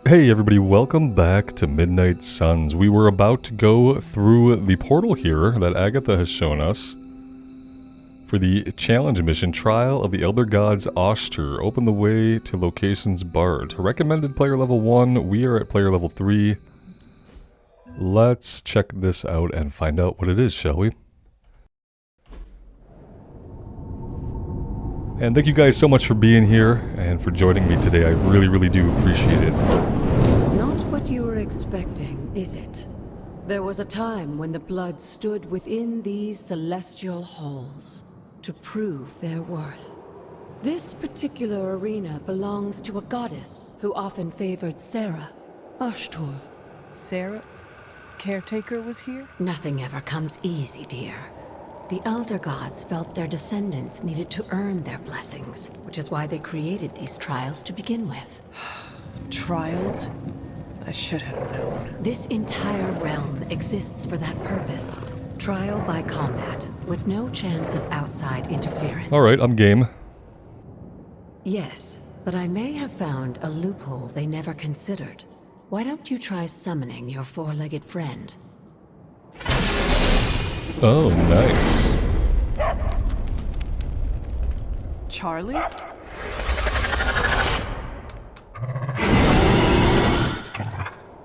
Hey everybody, welcome back to Midnight Suns. We were about to go through the portal here that Agatha has shown us for the challenge mission, Trial of the Elder Gods Oshter. Open the way to locations barred. Recommended player level 1, we are at player level 3. Let's check this out and find out what it is, shall we? And thank you guys so much for being here and for joining me today. I really do appreciate it. Not what you were expecting, is it? There was a time when the blood stood within these celestial halls to prove their worth. This particular arena belongs to a goddess who often favored Sarah, Ashtur. Sarah, caretaker, was here? Nothing ever comes easy, dear. The Elder Gods felt their descendants needed to earn their blessings, which is why they created these trials to begin with. Trials? I should have known. This entire realm exists for that purpose. Trial by combat, with no chance of outside interference. Alright, I'm game. Yes, but I may have found a loophole they never considered. Why don't you try summoning your four-legged friend? Oh, nice. Charlie?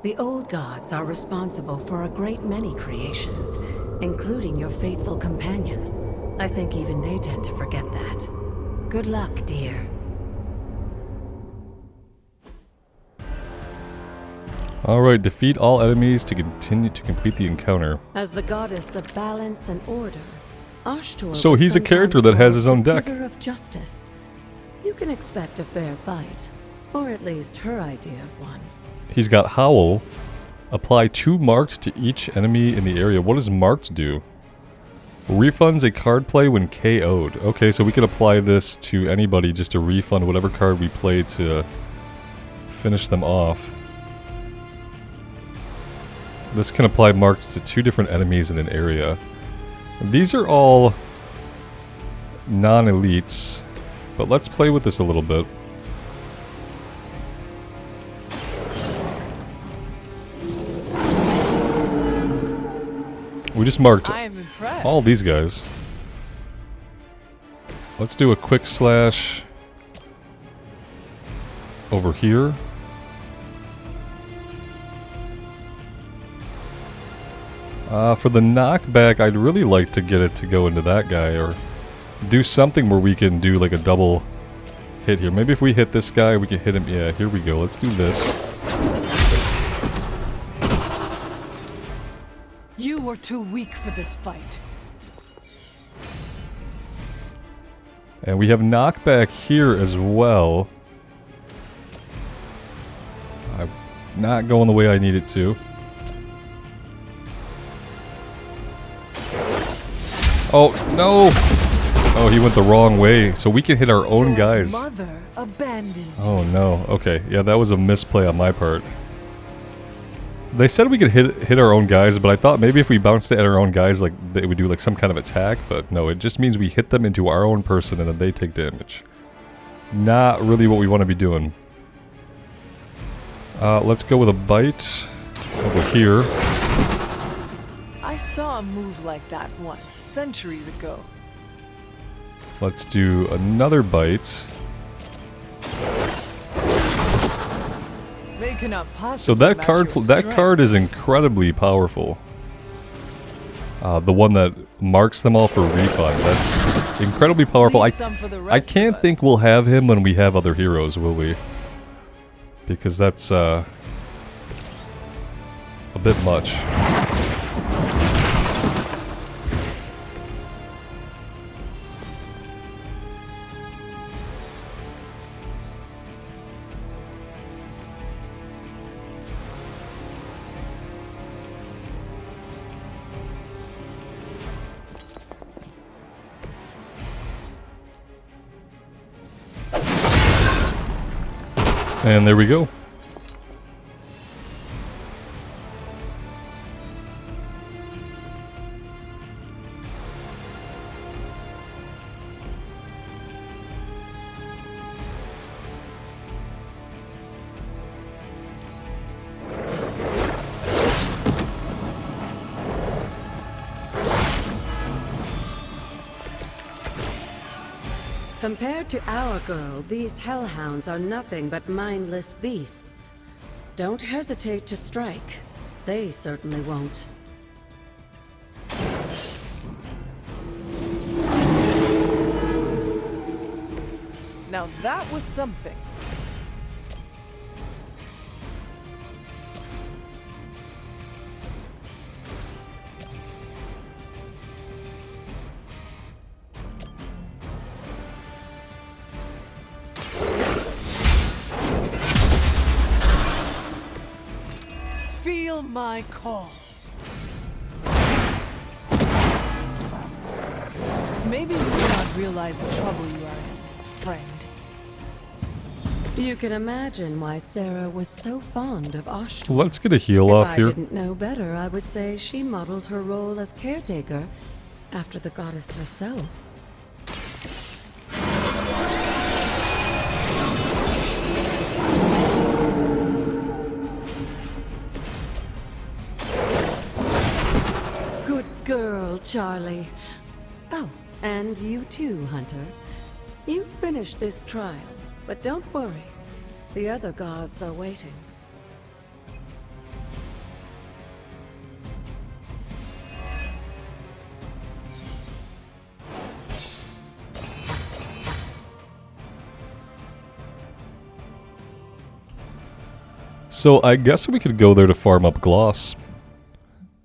The old gods are responsible for a great many creations, including your faithful companion. I think even they tend to forget that. Good luck, dear. Alright, defeat all enemies to complete the encounter. As the goddess of balance and order, Ashtur So was he's a character that has his own sometimes deck. called the Giver of justice. You can expect a fair fight, or at least her idea of one. He's got Howl. Apply 2 marked to each enemy in the area. What does marked do? Refunds a card play when KO'd. Okay, so we can apply this to anybody just to refund whatever card we play to finish them off. This can apply marks to 2 different enemies in an area. These are all non-elites, but let's play with this a little bit. We just marked I am impressed. all these guys. Let's do a quick slash over here. For the knockback, I'd really like to get it to go into that guy, or do something where we can do like a double hit here. Maybe if we hit this guy, we can hit him. Yeah, here we go. Let's do this. You were too weak for this fight. And we have knockback here as well. I'm not going the way I need it to. Oh, no! Oh, he went the wrong way. So we can hit our own guys. Mother abandons you. Oh, no. Okay. Yeah, that was a misplay on my part. They said we could hit our own guys, but I thought maybe if we bounced it at our own guys, like, they would do like some kind of attack. But no, it just means we hit them into our own person and then they take damage. Not really what we want to be doing. Let's go with a bite over here. I saw a move like that once, centuries ago. Let's do another bite. They cannot So possibly that match card, your that strength. card is incredibly powerful. The one that marks them all for refund. That's incredibly powerful. Leave some for the I rest of can't us. think we'll have him when we have other heroes, will we? Because that's a bit much. And there we go. Compared to our girl, these hellhounds are nothing but mindless beasts. Don't hesitate to strike. They certainly won't. Now that was something. Feel my call. Maybe you do not realize the trouble you are in, friend. You can imagine why Sarah was so fond of Ashtor. Let's get a heal If off I here. didn't know better, I would say she modeled her role as caretaker after the goddess herself. Good girl, Charlie. Oh, and you too, Hunter. You finished this trial, but don't worry. The other gods are waiting. So I guess we could go there to farm up gloss.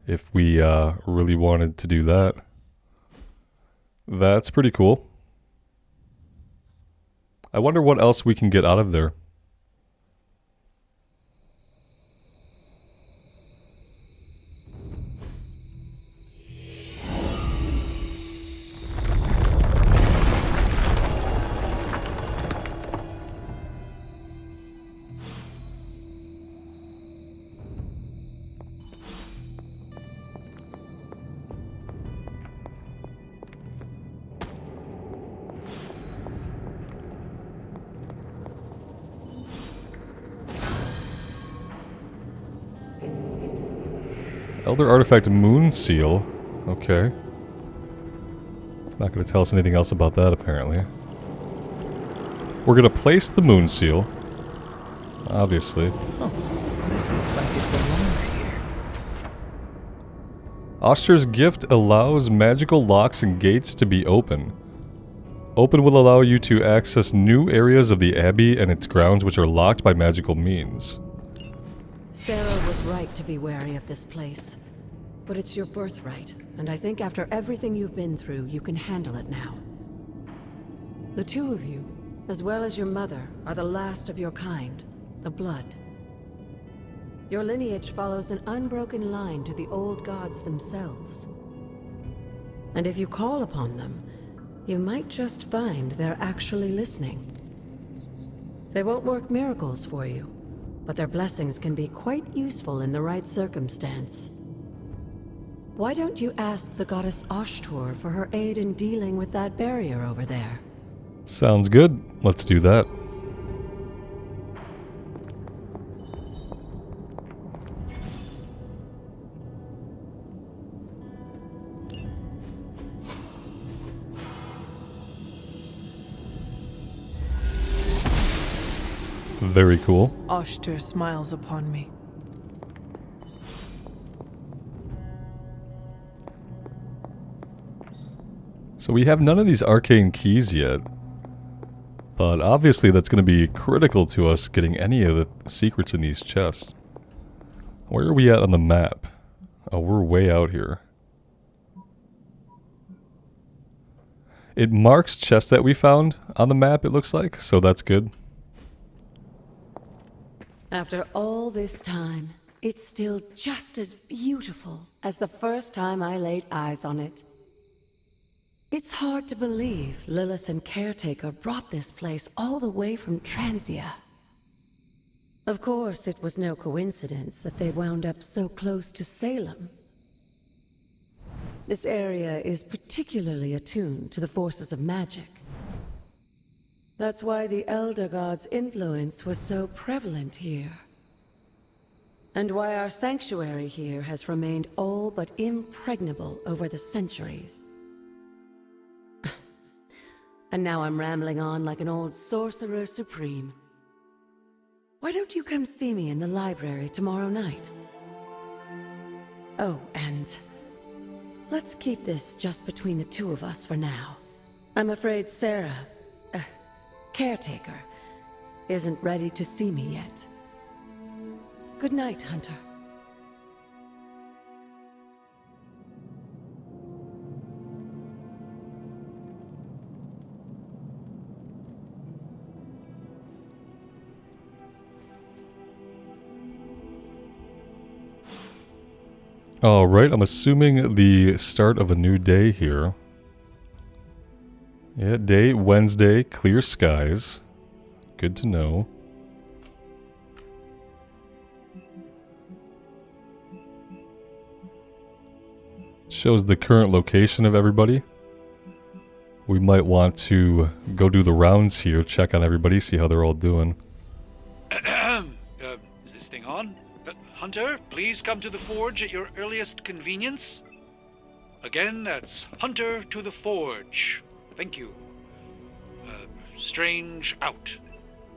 If we really wanted to do that. That's pretty cool. I wonder what else we can get out of there. Elder Artifact Moon Seal. Okay. It's not going to tell us anything else about that, apparently. We're going to place the Moon Seal. Obviously. Oh, this looks like it belongs here. Oster's gift allows magical locks and gates to be open. Open will allow you to access new areas of the Abbey and its grounds which are locked by magical means. Sarah was right to be wary of this place. But it's your birthright, and I think after everything you've been through, you can handle it now. The two of you, as well as your mother, are the last of your kind, the Blood. Your lineage follows an unbroken line to the old gods themselves. And if you call upon them, you might just find they're actually listening. They won't work miracles for you, but their blessings can be quite useful in the right circumstance. Why don't you ask the goddess Ashtor for her aid in dealing with that barrier over there? Sounds good. Let's do that. Very cool. Ashtur smiles upon me. So we have none of these arcane keys yet. But obviously that's going to be critical to us getting any of the secrets in these chests. Where are we at on the map? Oh, we're way out here. It marks chests that we found on the map, it looks like, so that's good. After all this time, it's still just as beautiful as the first time I laid eyes on it. It's hard to believe Lilith and Caretaker brought this place all the way from Transia. Of course, it was no coincidence that they wound up so close to Salem. This area is particularly attuned to the forces of magic. That's why the Elder God's influence was so prevalent here. And why our sanctuary here has remained all but impregnable over the centuries. And now I'm rambling on like an old sorcerer supreme. Why don't you come see me in the library tomorrow night? Oh, and let's keep this just between the two of us for now. I'm afraid Sarah, caretaker, isn't ready to see me yet. Good night, Hunter. Alright, I'm assuming the start of a new day here. Yeah, day Wednesday, clear skies. Good to know. Shows the current location of everybody. We might want to go do the rounds here, check on everybody, see how they're all doing. Is this thing on? Hunter, please come to the forge at your earliest convenience. Again, that's Hunter to the forge. Thank you. Strange out.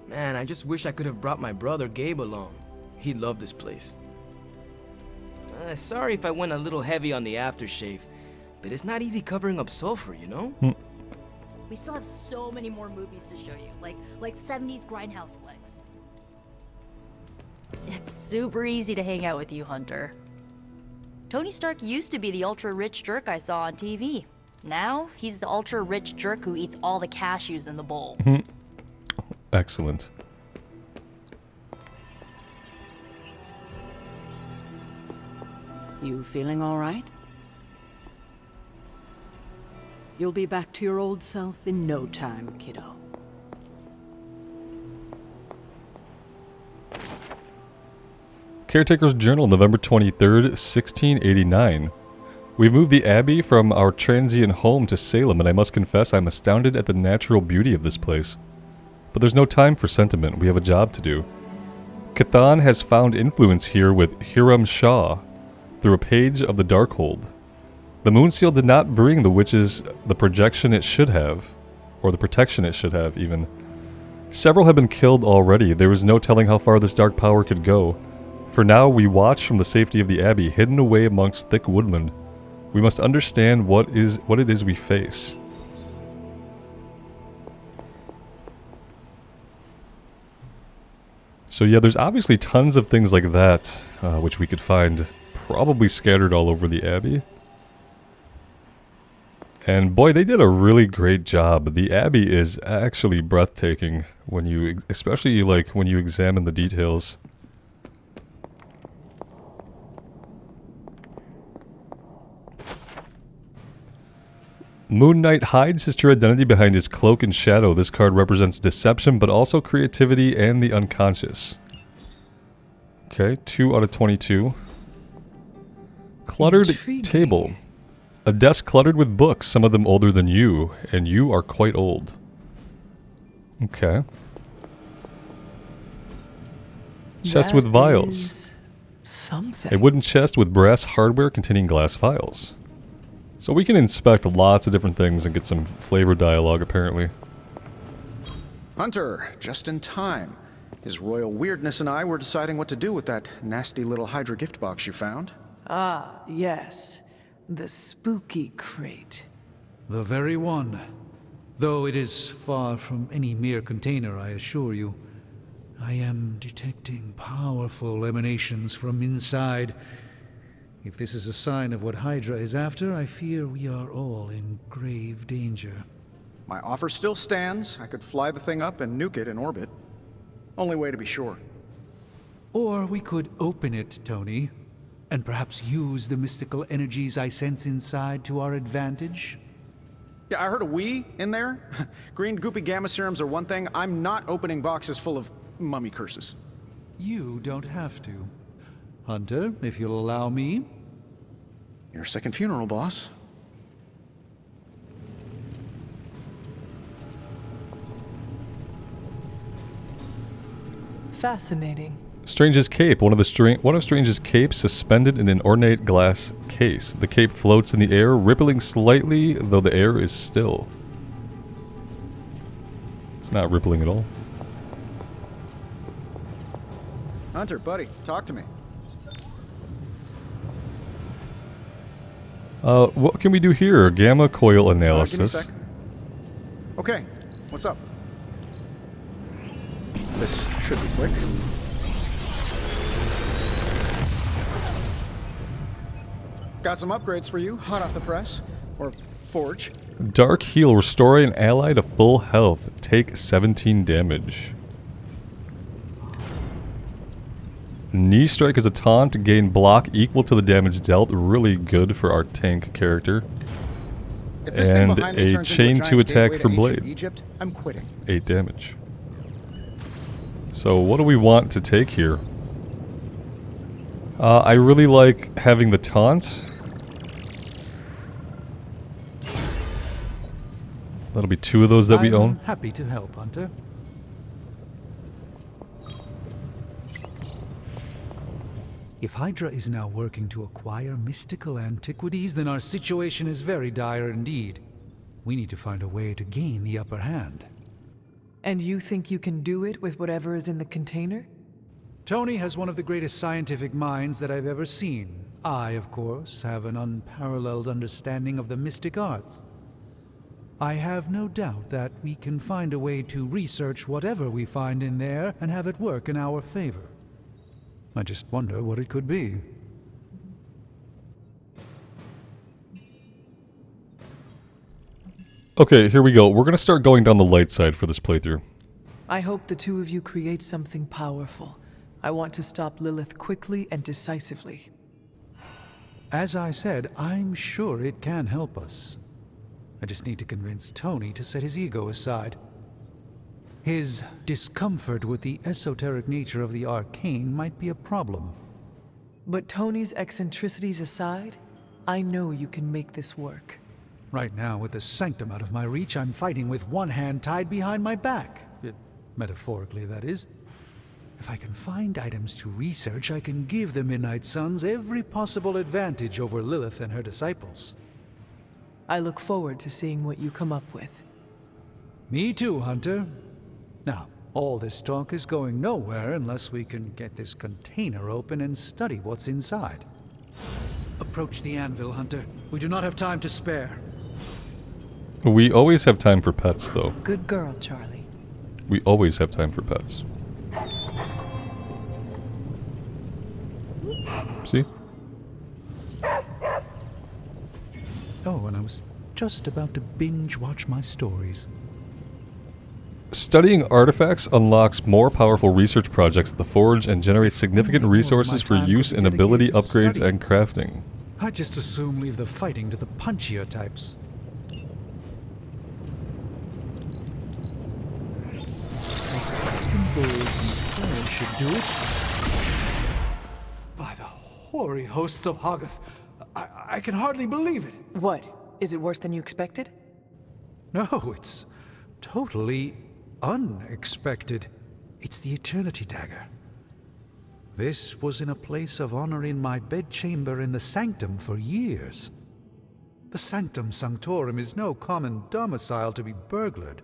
Man, I just wish I could have brought my brother Gabe along. He'd love this place. Sorry if I went a little heavy on the aftershave, but it's not easy covering up sulfur, you know? We still have so many more movies to show you, like 70s grindhouse flicks. It's super easy to hang out with you, Hunter. Tony Stark used to be the ultra-rich jerk I saw on TV. Now, he's the ultra-rich jerk who eats all the cashews in the bowl. Excellent. You feeling all right? You'll be back to your old self in no time, kiddo. Caretaker's Journal, November 23rd, 1689. We've moved the Abbey from our transient home to Salem, and I must confess I'm astounded at the natural beauty of this place. But there's no time for sentiment, we have a job to do. Cthon has found influence here with Hiram Shah through a page of the Darkhold. The Moon Seal did not bring the witches the projection it should have, or the protection it should have, even. Several have been killed already. There is no telling how far this dark power could go. For now, we watch from the safety of the Abbey, hidden away amongst thick woodland. We must understand what it is we face. So yeah, there's obviously tons of things like that, which we could find probably scattered all over the Abbey. And boy, they did a really great job. The Abbey is actually breathtaking when you, especially like when you examine the details. Moon Knight hides his true identity behind his cloak and shadow. This card represents deception, but also creativity and the unconscious. Okay, 2 out of 22. Cluttered table. A desk cluttered with books, some of them older than you, and you are quite old. Okay. Chest with vials. Something. A wooden chest with brass hardware containing glass vials. So we can inspect lots of different things and get some flavor dialogue, apparently. Hunter, just in time. His royal weirdness and I were deciding what to do with that nasty little Hydra gift box you found. Ah, yes. The spooky crate. The very one. Though it is far from any mere container, I assure you. I am detecting powerful emanations from inside. If this is a sign of what Hydra is after, I fear we are all in grave danger. My offer still stands. I could fly the thing up and nuke it in orbit. Only way to be sure. Or we could open it, Tony, and perhaps use the mystical energies I sense inside to our advantage. Yeah, I heard a "we" in there. Green goopy gamma serums are one thing. I'm not opening boxes full of mummy curses. You don't have to. Hunter, if you'll allow me. Your second funeral, boss. Fascinating. Strange's cape. One of Strange's capes suspended in an ornate glass case. The cape floats in the air, rippling slightly, though the air is still. It's not rippling at all. Hunter, buddy, talk to me. What can we do here? Gamma coil Give me a analysis. sec. Okay, what's up? This should be quick. Got some upgrades for you, hot off the press. Or forge. Dark heal. Restore an ally to full health. Take 17 damage. Knee strike is a taunt. Gain block equal to the damage dealt. Really good for our tank character. If this thing And behind me a turns chain into a to giant attack gateway for to blade. ancient Egypt, I'm quitting. 8 damage. So what do we want to take here? I really like having the taunt. That'll be 2 of those that we I'm own. Happy to help, Hunter. If Hydra is now working to acquire mystical antiquities, then our situation is very dire indeed. We need to find a way to gain the upper hand. And you think you can do it with whatever is in the container? Tony has one of the greatest scientific minds that I've ever seen. I, of course, have an unparalleled understanding of the mystic arts. I have no doubt that we can find a way to research whatever we find in there and have it work in our favor. I just wonder what it could be. Okay, here we go. We're gonna start going down the light side for this playthrough. I hope the two of you create something powerful. I want to stop Lilith quickly and decisively. As I said, I'm sure it can help us. I just need to convince Tony to set his ego aside. His discomfort with the esoteric nature of the arcane might be a problem. But Tony's eccentricities aside, I know you can make this work. Right now, with the sanctum out of my reach, I'm fighting with one hand tied behind my back. Metaphorically, that is. If I can find items to research, I can give the Midnight Suns every possible advantage over Lilith and her disciples. I look forward to seeing what you come up with. Me too, Hunter. Now, all this talk is going nowhere unless we can get this container open and study what's inside. Approach the anvil, Hunter. We do not have time to spare. We always have time for pets, though. Good girl, Charlie. We always have time for pets. See? Oh, and I was just about to binge watch my stories. Studying artifacts unlocks more powerful research projects at the Forge and generates significant resources for use in ability upgrades and crafting. I just assume leave the fighting to the punchier types. Should do it. By the hoary hosts of Hoggoth, I can hardly believe it. What? Is it worse than you expected? No, it's totally unexpected. It's the Eternity Dagger. This was in a place of honor in my bedchamber in the Sanctum for years. The Sanctum Sanctorum is no common domicile to be burglared.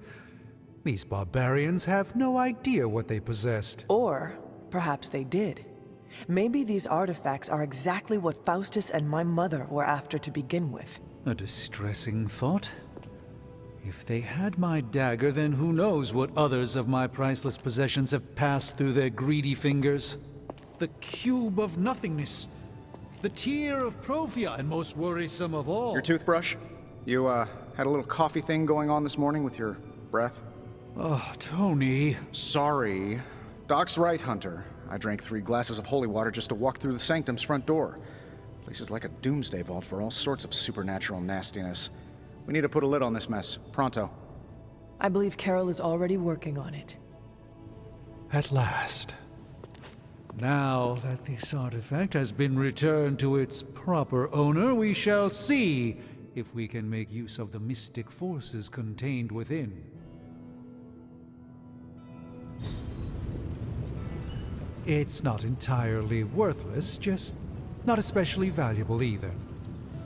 These barbarians have no idea what they possessed. Or perhaps they did. Maybe these artifacts are exactly what Faustus and my mother were after to begin with. A distressing thought. If they had my dagger, then who knows what others of my priceless possessions have passed through their greedy fingers. The cube of nothingness. The tear of Profia, and most worrisome of all. Your toothbrush? You, had a little coffee thing going on this morning with your breath? Oh, Tony. Sorry. Doc's right, Hunter. I drank 3 glasses of holy water just to walk through the Sanctum's front door. Place is like a doomsday vault for all sorts of supernatural nastiness. We need to put a lid on this mess. Pronto. I believe Carol is already working on it. At last. Now that this artifact has been returned to its proper owner, we shall see if we can make use of the mystic forces contained within. It's not entirely worthless, just not especially valuable either.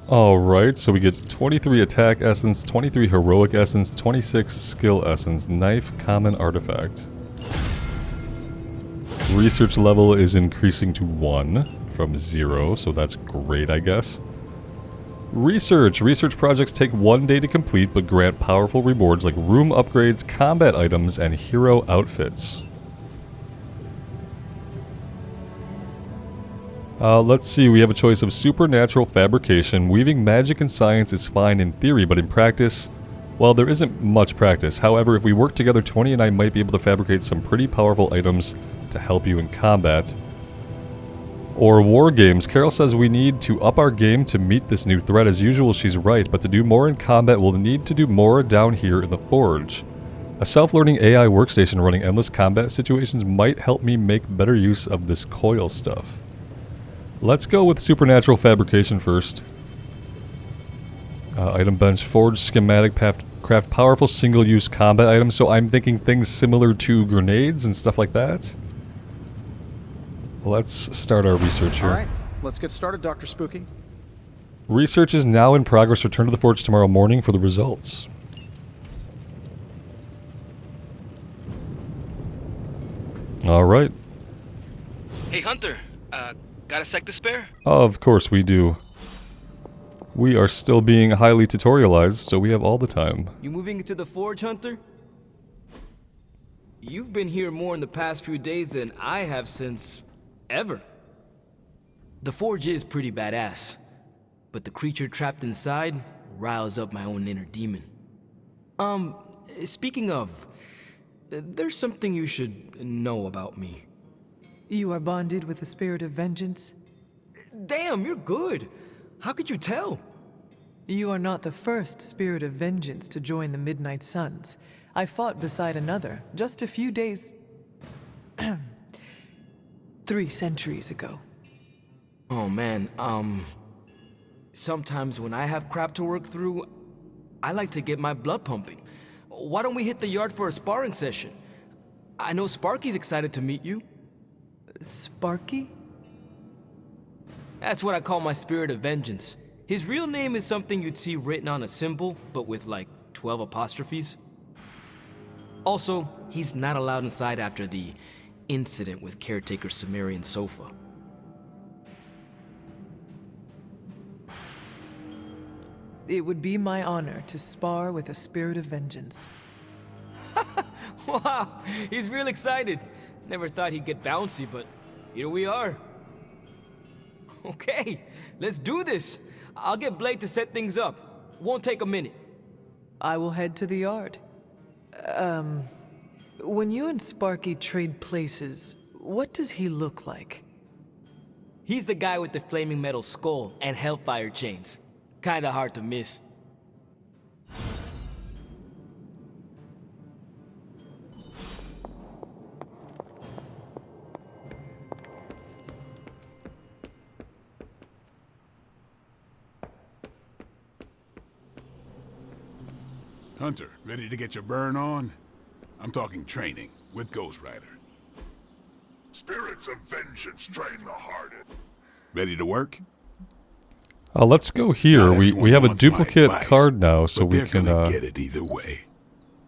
Alright, so we get 23 attack essence, 23 heroic essence, 26 skill essence, knife, common artifact. Research level is increasing to 1 from 0, so that's great, I guess. Research. Research projects take 1 day to complete, but grant powerful rewards like room upgrades, combat items, and hero outfits. Let's see, we have a choice of supernatural fabrication. Weaving magic and science is fine in theory, but in practice, well, there isn't much practice. However, if we work together, Tony and I might be able to fabricate some pretty powerful items to help you in combat. Or war games. Carol says we need to up our game to meet this new threat. As usual, she's right, but to do more in combat, we'll need to do more down here in the Forge. A self-learning AI workstation running endless combat situations might help me make better use of this coil stuff. Let's go with supernatural fabrication first. Item bench, forge, schematic, craft powerful single-use combat items. So I'm thinking things similar to grenades and stuff like that. Let's start our research here. Alright, let's get started, Dr. Spooky. Research is now in progress. Return to the Forge tomorrow morning for the results. Alright. Hey, Hunter. Got a sec to spare? Of course we do. We are still being highly tutorialized, so we have all the time. You moving into the Forge, Hunter? You've been here more in the past few days than I have since... ever. The Forge is pretty badass, but the creature trapped inside riles up my own inner demon. Speaking of, there's something you should know about me. You are bonded with the spirit of vengeance? Damn, you're good. How could you tell? You are not the first spirit of vengeance to join the Midnight Suns. I fought beside another just a few days... 3 centuries ago. Oh man, sometimes when I have crap to work through, I like to get my blood pumping. Why don't we hit the yard for a sparring session? I know Sparky's excited to meet you. Sparky? That's what I call my spirit of vengeance. His real name is something you'd see written on a symbol, but with like 12 apostrophes. Also, he's not allowed inside after the incident with caretaker Sumerian sofa. It would be my honor to spar with a spirit of vengeance. Wow, he's real excited. Never thought he'd get bouncy, but here we are. Okay, let's do this. I'll get Blake to set things up. Won't take a minute. I will head to the yard. When you and Sparky trade places, what does he look like? He's the guy with the flaming metal skull and hellfire chains. Kinda hard to miss. Hunter, ready to get your burn on? I'm talking training with Ghost Rider. Spirits of vengeance train the hardened. Ready to work? Let's go here. We have a duplicate card now, so we can get it either way.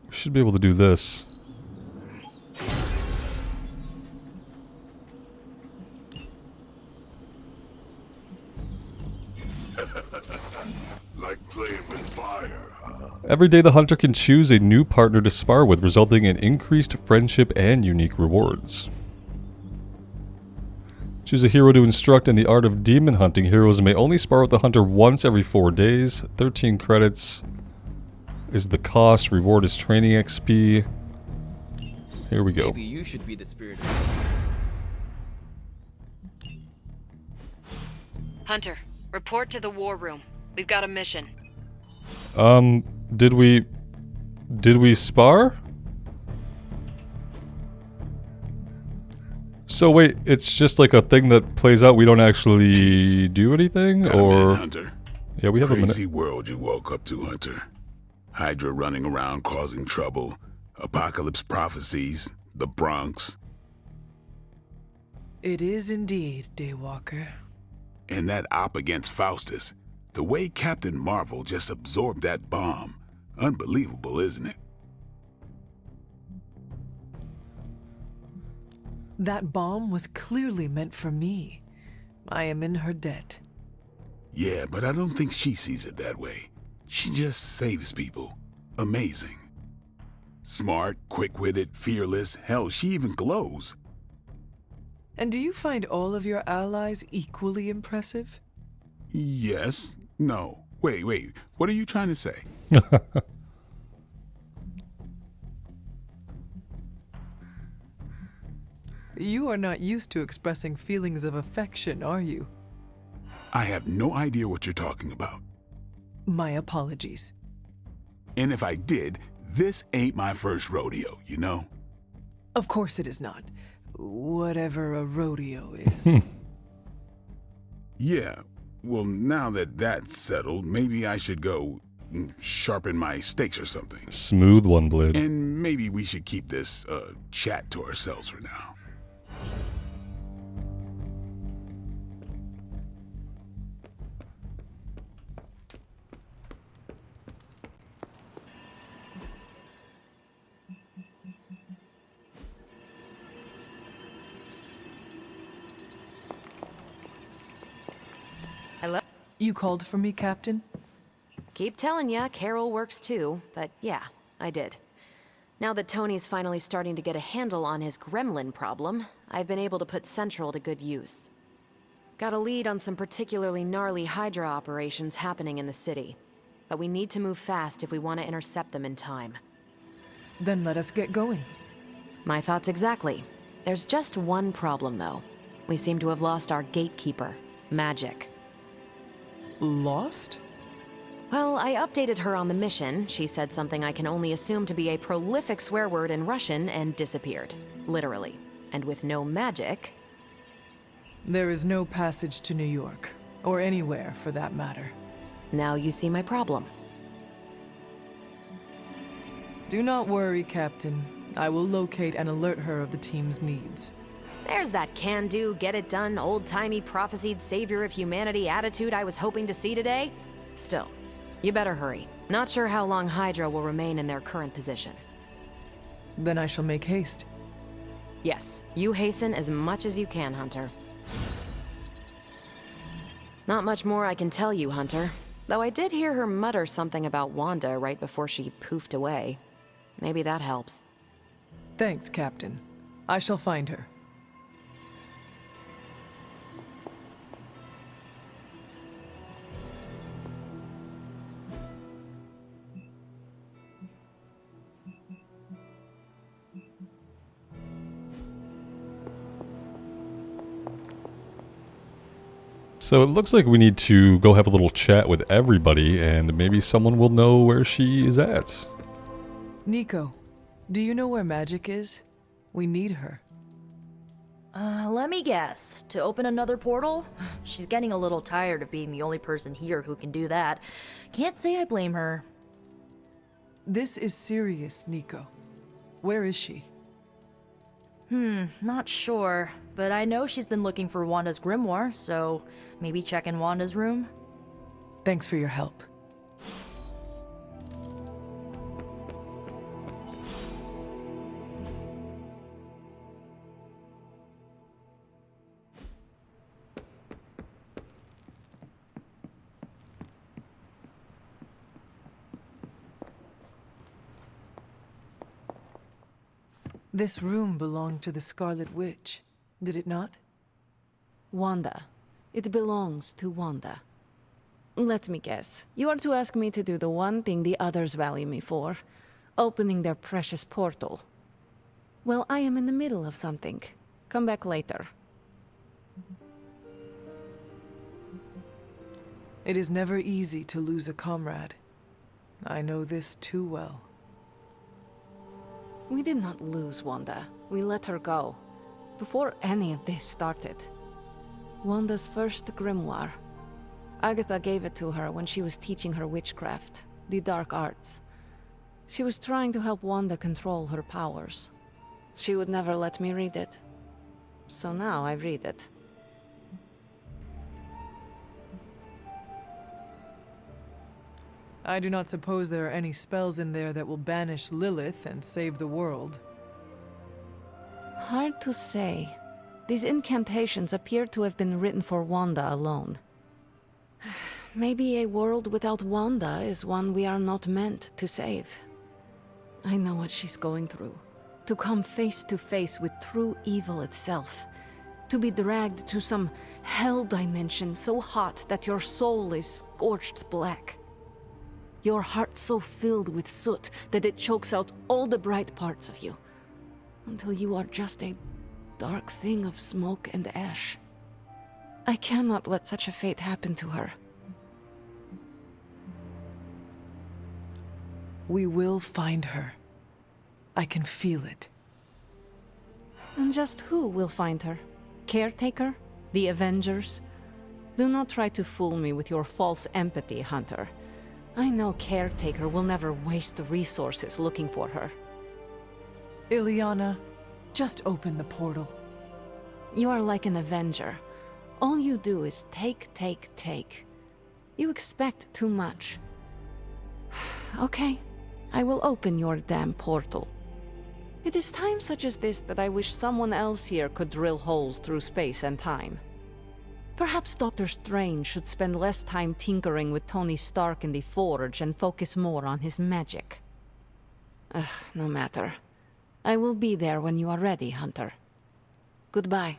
We should be able to do this. Like playing with fire, huh? Every day the hunter can choose a new partner to spar with, resulting in increased friendship and unique rewards. Choose a hero to instruct in the art of demon hunting. Heroes may only spar with the hunter once every 4 days. 13 credits is the cost. Reward is training XP. Here we go. Maybe you should be the spirit. Hunter, report to the war room. We've got a mission. Did we spar? So wait, it's just like a thing that plays out. We don't actually do anything, or Hunter. Yeah, we have a minute. Crazy world you woke up to, Hunter. Hydra running around causing trouble. Apocalypse prophecies. The Bronx. It is indeed, Daywalker. And that op against Faustus. The way Captain Marvel just absorbed that bomb. Unbelievable, isn't it? That bomb was clearly meant for me. I am in her debt. Yeah, but I don't think she sees it that way. She just saves people. Amazing. Smart, quick-witted, fearless. Hell, she even glows. And do you find all of your allies equally impressive? Yes. No. Wait. What are you trying to say? You are not used to expressing feelings of affection, are you? I have no idea what you're talking about. My apologies. And if I did, this ain't my first rodeo, you know? Of course it is not. Whatever a rodeo is. Yeah. Well, now that that's settled, maybe I should go sharpen my stakes or something. Smooth one, Blade. And maybe we should keep this chat to ourselves for now. Hello? You called for me, Captain? Keep telling ya, Carol works too, but yeah, I did. Now that Tony's finally starting to get a handle on his gremlin problem, I've been able to put Central to good use. Got a lead on some particularly gnarly Hydra operations happening in the city. But we need to move fast if we want to intercept them in time. Then let us get going. My thoughts exactly. There's just one problem, though. We seem to have lost our Gatekeeper, Magic. Lost? Well, I updated her on the mission. She said something I can only assume to be a prolific swear word in Russian and disappeared. Literally. And with no magic... There is no passage to New York. Or anywhere, for that matter. Now you see my problem. Do not worry, Captain. I will locate and alert her of the team's needs. There's that can-do, get-it-done, old-timey prophesied savior of humanity attitude I was hoping to see today. Still, you better hurry. Not sure how long Hydra will remain in their current position. Then I shall make haste. Yes, you hasten as much as you can, Hunter. Not much more I can tell you, Hunter. Though I did hear her mutter something about Wanda right before she poofed away. Maybe that helps. Thanks, Captain. I shall find her. So it looks like we need to go have a little chat with everybody, and maybe someone will know where she is at. Nico, do you know where Magic is? We need her. Let me guess. To open another portal? She's getting a little tired of being the only person here who can do that. Can't say I blame her. This is serious, Nico. Where is she? Not sure. But I know she's been looking for Wanda's grimoire, so maybe check in Wanda's room? Thanks for your help. This room belonged to the Scarlet Witch, did it not? Wanda. It belongs to Wanda. Let me guess. You are to ask me to do the one thing the others value me for. Opening their precious portal. Well, I am in the middle of something. Come back later. It is never easy to lose a comrade. I know this too well. We did not lose Wanda. We let her go. Before any of this started. Wanda's first grimoire. Agatha gave it to her when she was teaching her witchcraft, the dark arts. She was trying to help Wanda control her powers. She would never let me read it. So now I read it. I do not suppose there are any spells in there that will banish Lilith and save the world. Hard to say. These incantations appear to have been written for Wanda alone. Maybe a world without Wanda is one we are not meant to save. I know what she's going through. To come face to face with true evil itself. To be dragged to some hell dimension so hot that your soul is scorched black. Your heart so filled with soot that it chokes out all the bright parts of you. Until you are just a dark thing of smoke and ash. I cannot let such a fate happen to her. We will find her. I can feel it. And just who will find her? Caretaker? The Avengers? Do not try to fool me with your false empathy, Hunter. I know Caretaker will never waste the resources looking for her. Ileana, just open the portal. You are like an Avenger. All you do is take, take, take. You expect too much. Okay, I will open your damn portal. It is times such as this that I wish someone else here could drill holes through space and time. Perhaps Doctor Strange should spend less time tinkering with Tony Stark in the Forge and focus more on his magic. No matter. I will be there when you are ready, Hunter. Goodbye.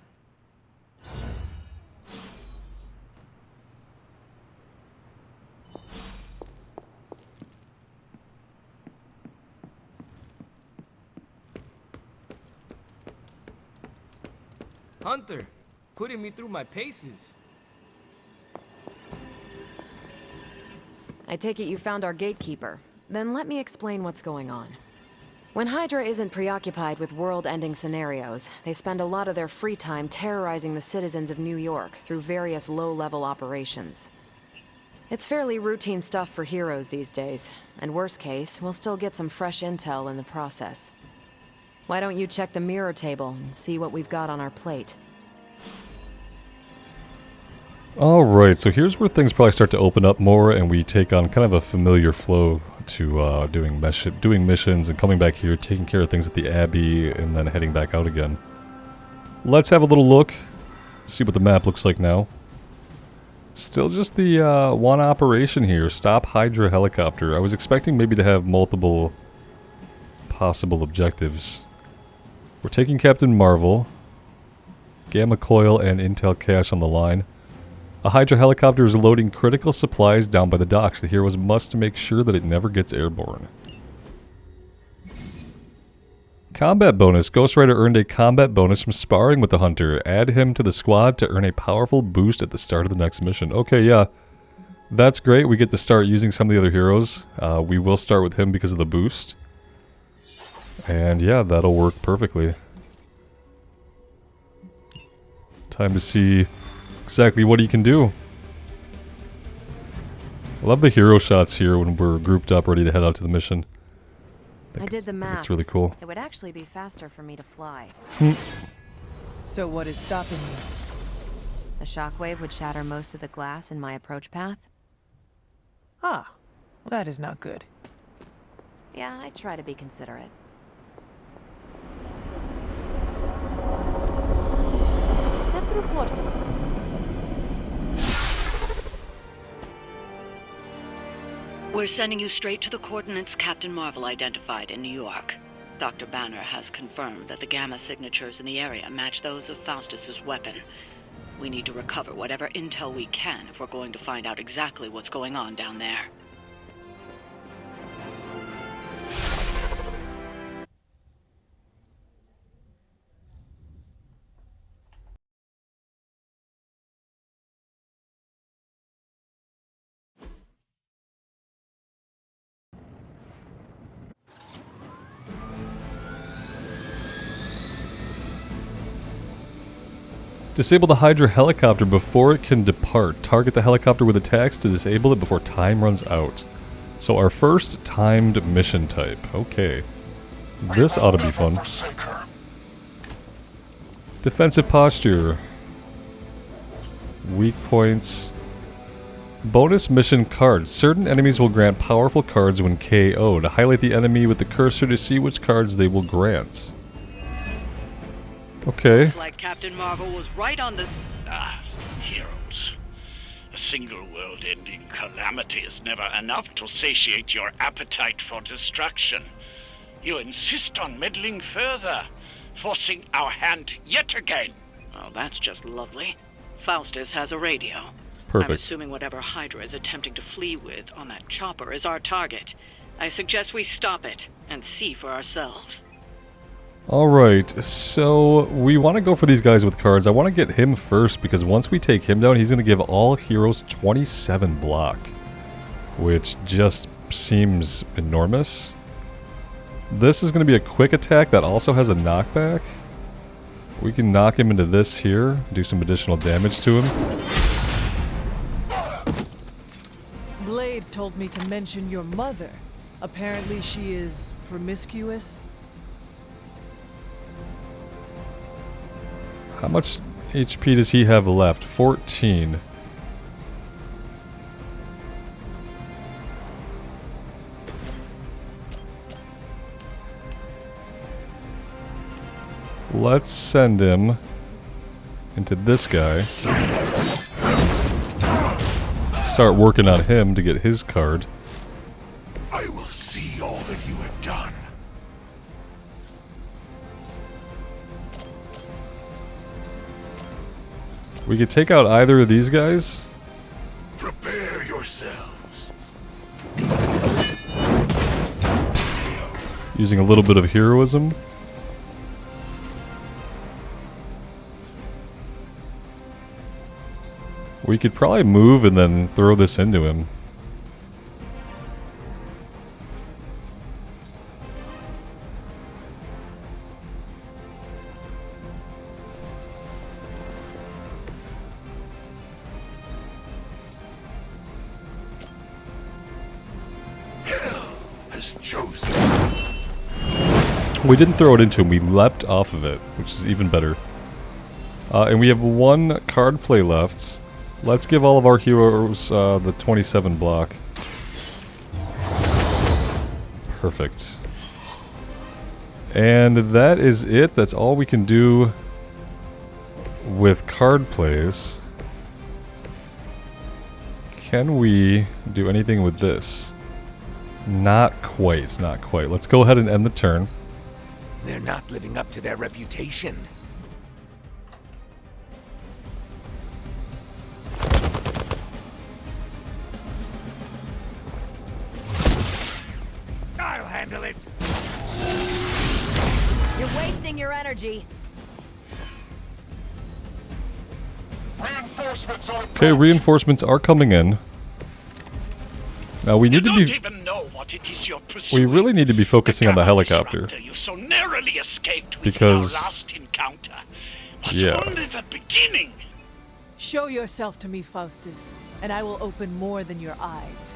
Hunter, putting me through my paces. I take it you found our Gatekeeper. Then let me explain what's going on. When Hydra isn't preoccupied with world-ending scenarios, they spend a lot of their free time terrorizing the citizens of New York through various low-level operations. It's fairly routine stuff for heroes these days, and worst case, we'll still get some fresh intel in the process. Why don't you check the mirror table and see what we've got on our plate? Alright, so here's where things probably start to open up more and we take on kind of a familiar flow to doing missions and coming back here, taking care of things at the Abbey, and then heading back out again. Let's have a little look, see what the map looks like now. Still just the one operation here, stop Hydra helicopter. I was expecting maybe to have multiple possible objectives. We're taking Captain Marvel, Gamma Coil and Intel Cache on the line. A Hydra helicopter is loading critical supplies down by the docks. The heroes must make sure that it never gets airborne. Combat bonus. Ghost Rider earned a combat bonus from sparring with the Hunter. Add him to the squad to earn a powerful boost at the start of the next mission. Okay, yeah. That's great. We get to start using some of the other heroes. We will start with him because of the boost. And yeah, that'll work perfectly. Time to see exactly what he can do. I love the hero shots here when we're grouped up ready to head out to the mission. I did the math. It's really cool. It would actually be faster for me to fly. So what is stopping you? The shockwave would shatter most of the glass in my approach path. Ah, that is not good. Yeah, I try to be considerate. Step through portal. We're sending you straight to the coordinates Captain Marvel identified in New York. Dr. Banner has confirmed that the gamma signatures in the area match those of Faustus's weapon. We need to recover whatever intel we can if we're going to find out exactly what's going on down there. Disable the Hydra helicopter before it can depart. Target the helicopter with attacks to disable it before time runs out. So our first timed mission type. Okay. This ought to be fun. Defensive posture. Weak points. Bonus mission cards. Certain enemies will grant powerful cards when KO'd. Highlight the enemy with the cursor to see which cards they will grant. Okay. Looks like Captain Marvel was right on the... Heroes. A single world-ending calamity is never enough to satiate your appetite for destruction. You insist on meddling further, forcing our hand yet again. Oh, that's just lovely. Faustus has a radio. Perfect. I'm assuming whatever Hydra is attempting to flee with on that chopper is our target. I suggest we stop it and see for ourselves. Alright, so we want to go for these guys with cards. I want to get him first because once we take him down, he's going to give all heroes 27 block, which just seems enormous. This is going to be a quick attack that also has a knockback. We can knock him into this here, do some additional damage to him. Blade told me to mention your mother. Apparently she is promiscuous. How much HP does he have left? 14. Let's send him into this guy. Start working on him to get his card. I will see all that you have done. We could take out either of these guys. Prepare yourselves. Using a little bit of heroism. We could probably move and then throw this into him. We didn't throw it into him, we leapt off of it, which is even better. And we have one card play left. Let's give all of our heroes the 27 block. Perfect. And that is it. That's all we can do with card plays. Can we do anything with this? Not quite, not quite. Let's go ahead and end the turn. They're not living up to their reputation. I'll handle it. You're wasting your energy. Okay, reinforcements are coming in. Now we need to be... We really need to be focusing on the helicopter. You so narrowly escaped with because... our last encounter was yeah. only the beginning. Show yourself to me, Faustus, and I will open more than your eyes.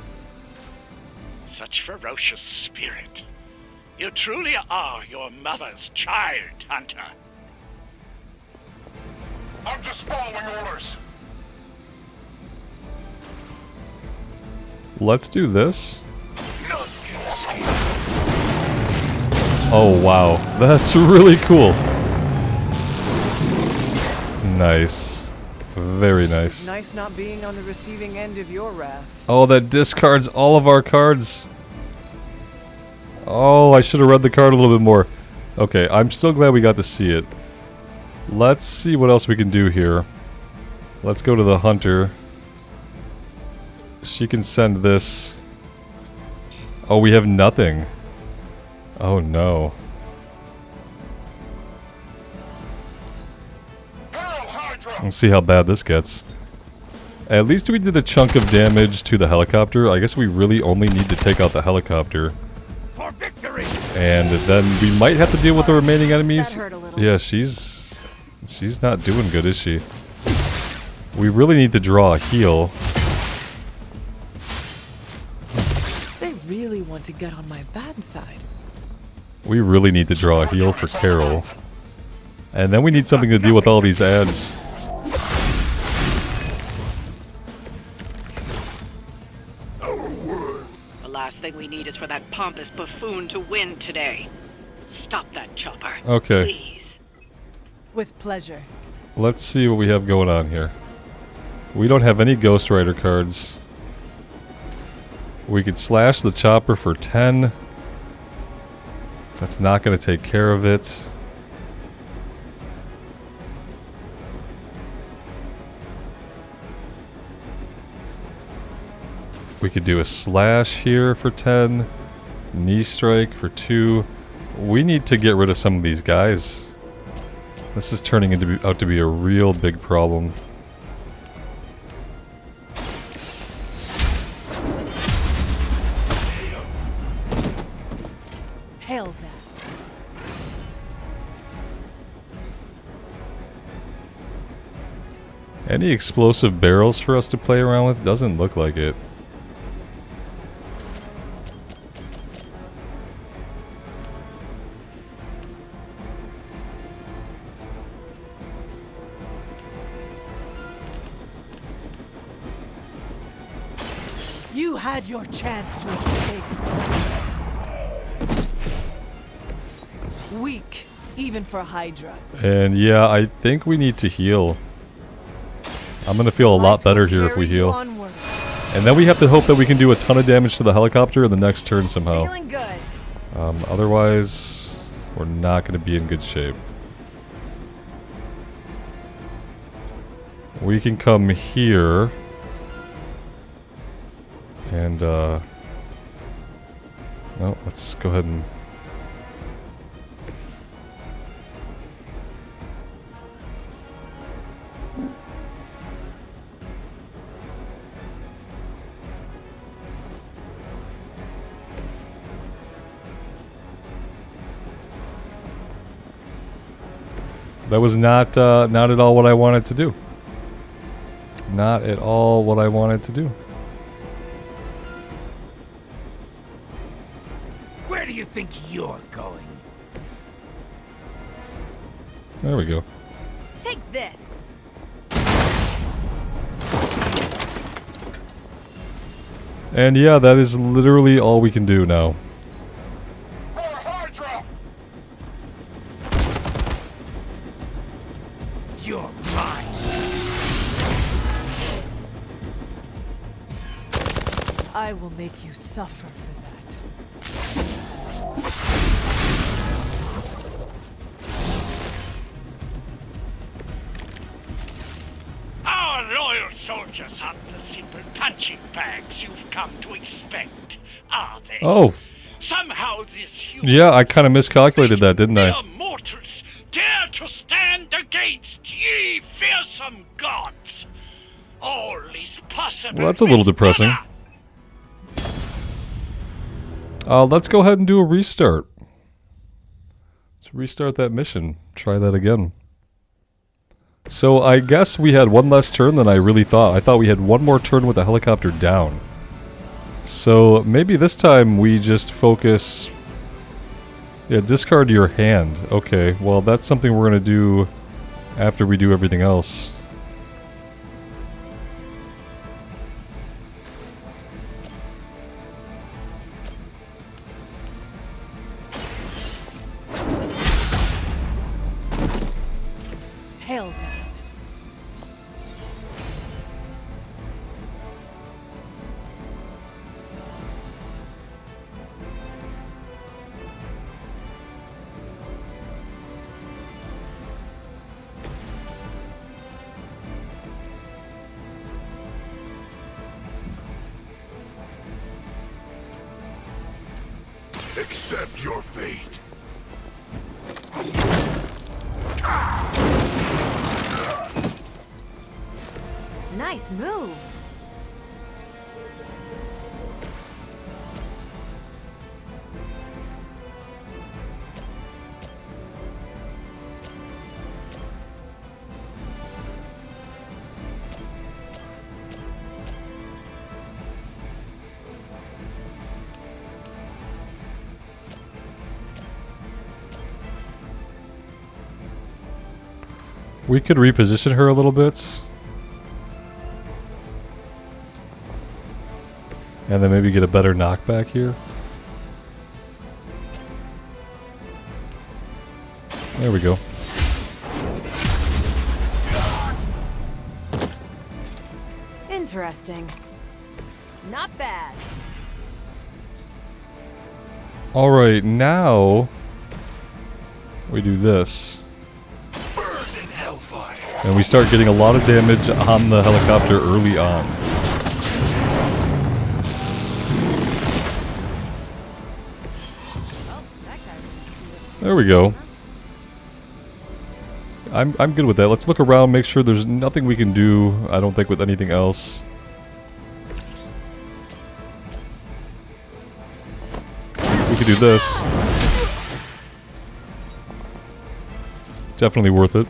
Such ferocious spirit. You truly are your mother's child, Hunter. I'm just following orders. Let's do this. Oh wow, that's really cool. Nice. Very nice. Nice not being on the receiving end of your wrath. Oh, that discards all of our cards. Oh, I should have read the card a little bit more. Okay, I'm still glad we got to see it. Let's see what else we can do here. Let's go to the hunter. She can send this. Oh, we have nothing. Oh no. Let's see how bad this gets. At least we did a chunk of damage to the helicopter. I guess we really only need to take out the helicopter. For victory! And then we might have to deal with the remaining enemies. That hurt a little. Yeah, she's not doing good, is she? We really need to draw a heal. They really want to get on my bad side. We really need to draw a heal for Carol. And then we need something to deal with all these ads. last thing we need is for that pompous buffoon to win today. Stop that chopper. Okay. Please. With pleasure. Let's see what we have going on here. We don't have any Ghost Rider cards. We could slash the chopper for 10. That's not going to take care of it. We could do a slash here for 10. Knee strike for 2. We need to get rid of some of these guys. This is turning out to be a real big problem. Hail that. Any explosive barrels for us to play around with? Doesn't look like it. You had your chance to escape. Weak, even for Hydra. And yeah, I think we need to heal. I'm gonna feel a lot better here if we heal. And then we have to hope that we can do a ton of damage to the helicopter in the next turn somehow. Feeling good. Otherwise, we're not gonna be in good shape. We can come here. And, no, let's go ahead and... That was not at all what I wanted to do. Not at all what I wanted to do. Where do you think you're going? There we go. Take this. And yeah, that is literally all we can do now. Hydra! You're mine. I will make you suffer for that. Our loyal soldiers aren't the simple punching bags you've come to expect, are they? Oh. Somehow this human Yeah, I kind of miscalculated that, didn't I? mortals dare to stand against ye fearsome gods. All is possible. Well, that's a little depressing. Let's go ahead and do a restart. Let's restart that mission. Try that again. So I guess we had one less turn than I really thought. I thought we had one more turn with the helicopter down. So maybe this time we just focus... Yeah, discard your hand. Okay, well that's something we're going to do after we do everything else. Hail that. Accept your fate. Nice move. We could reposition her a little bit. And then maybe get a better knockback here. There we go. Interesting. Not bad. Alright, now we do this. And we start getting a lot of damage on the helicopter early on. There we go. I'm good with that. Let's look around, make sure there's nothing we can do, I don't think, with anything else. We could do this. Definitely worth it.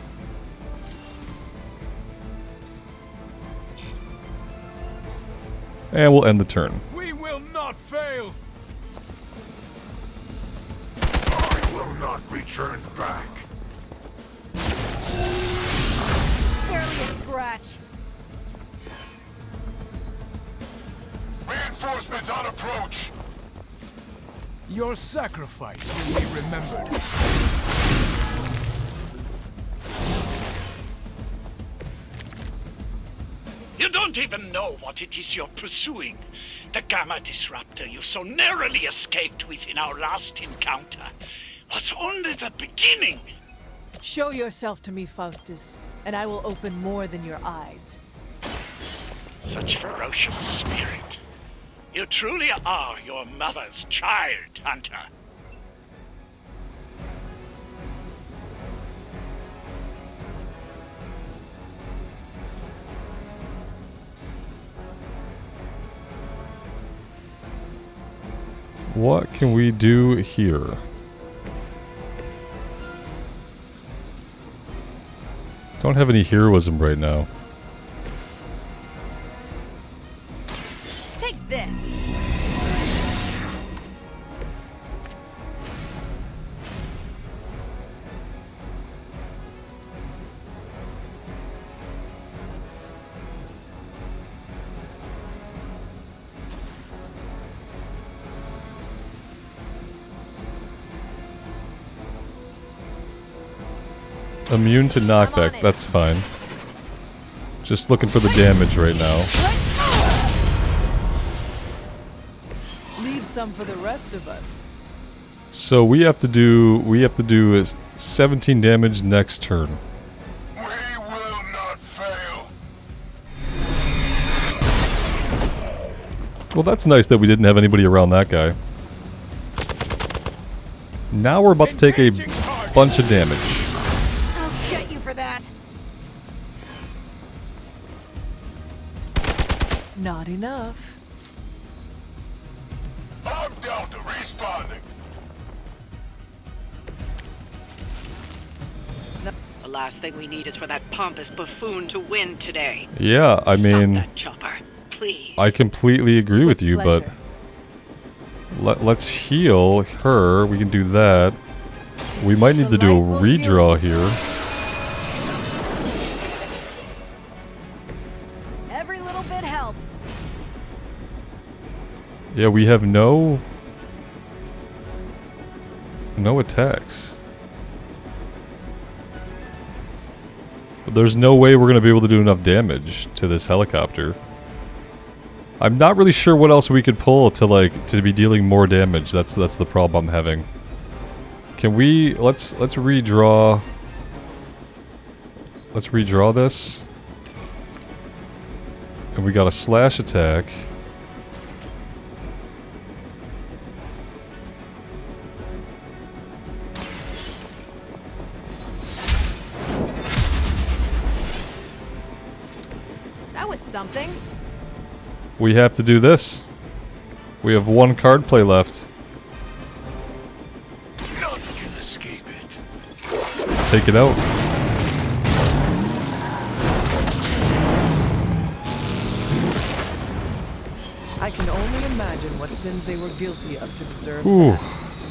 And we'll end the turn. We will not fail. I will not be turned back. Barely a scratch. Reinforcements on approach. Your sacrifice will be remembered. You don't even know what it is you're pursuing. The Gamma Disruptor you so narrowly escaped with in our last encounter was only the beginning. Show yourself to me, Faustus, and I will open more than your eyes. Such ferocious spirit. You truly are your mother's child, Hunter. What can we do here? Don't have any heroism right now. Take this. Immune to knockback, that's fine. Just looking for the damage right now. Leave some for the rest of us. So we have to do is 17 damage next turn. We will not fail. Well, that's nice that we didn't have anybody around that guy. Now we're about to take a bunch of damage. I'll get you for that. Not enough. I'm down to responding. The last thing we need is for that pompous buffoon to win today. Yeah, I mean, Stop that chopper, please. I completely agree with you, but let's heal her. We can do that. We might need to do a redraw here. Every little bit helps. Yeah, we have no attacks. But there's no way we're going to be able to do enough damage to this helicopter. I'm not really sure what else we could pull to be dealing more damage. That's the problem I'm having. Can we let's redraw. Let's redraw this. And we got a slash attack. That was something. We have to do this. We have one card play left. None can escape it. Take it out. I can only imagine what sins they were guilty of to deserve Ooh. that.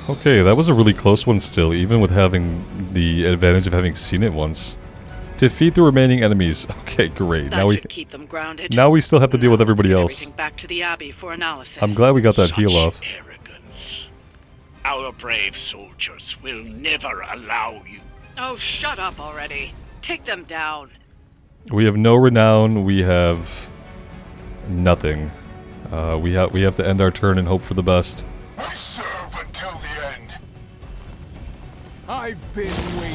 Okay, that was a really close one still, even with having the advantage of having seen it once. Defeat the remaining enemies. Okay, great. That should keep them grounded. Now we still have to deal with everybody else. Back to the Abbey for analysis. I'm glad we got that heal off. Arrogance. Our brave soldiers will never allow you. Oh, shut up already. Take them down. We have no renown. We have nothing. We have to end our turn and hope for the best. I serve until the end. I've been waiting.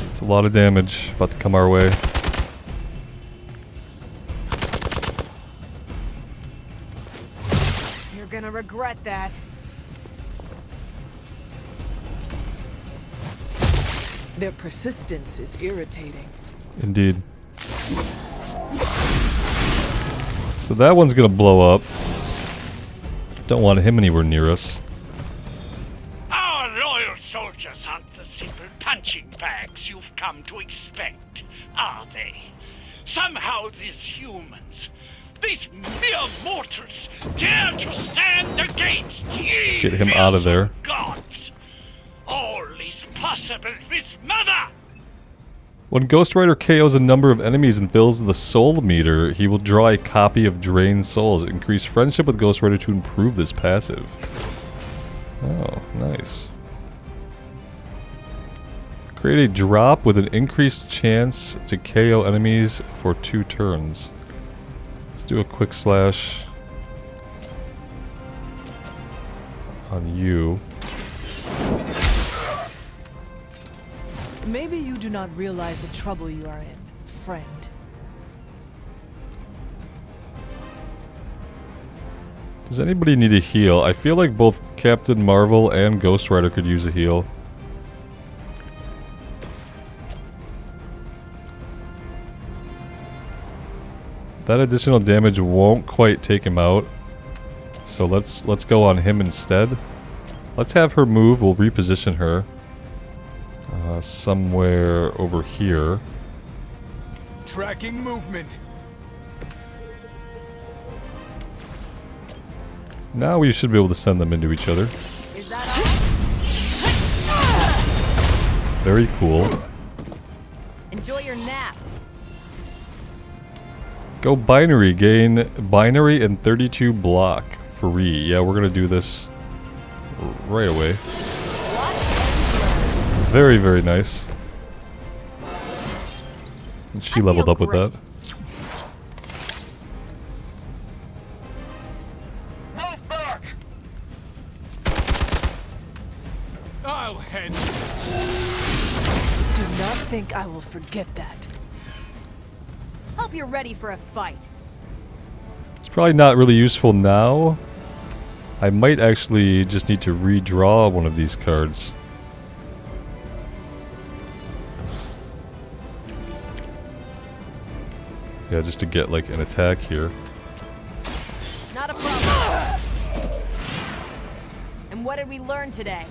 It's a lot of damage about to come our way. You're gonna regret that. Their persistence is irritating. Indeed. So that one's gonna blow up. Don't want him anywhere near us. Our loyal soldiers aren't the simple punching bags you've come to expect, are they? Somehow these humans, these mere mortals, dare to stand against ye Get him out of there. gods. All is possible with Mother! When Ghost Rider KOs a number of enemies and fills the soul meter, he will draw a copy of Drained Souls. Increase friendship with Ghost Rider to improve this passive. Oh, nice. Create a drop with an increased chance to KO enemies for 2 turns. Let's do a quick slash on you. Maybe you do not realize the trouble you are in, friend. Does anybody need a heal? I feel like both Captain Marvel and Ghost Rider could use a heal. That additional damage won't quite take him out. So let's go on him instead. Let's have her move. We'll reposition her. Somewhere over here. Tracking movement. Now we should be able to send them into each other. Is that all? Very cool. Enjoy your nap. Go binary. Gain binary and 32 block free. Yeah, we're gonna do this right away. Very, very nice. And she leveled up with that. Move back! I'll handle it. Do not think I will forget that. Hope you're ready for a fight. It's probably not really useful now. I might actually just need to redraw one of these cards. Yeah, just to get like an attack here. Not a problem. And what did we learn today?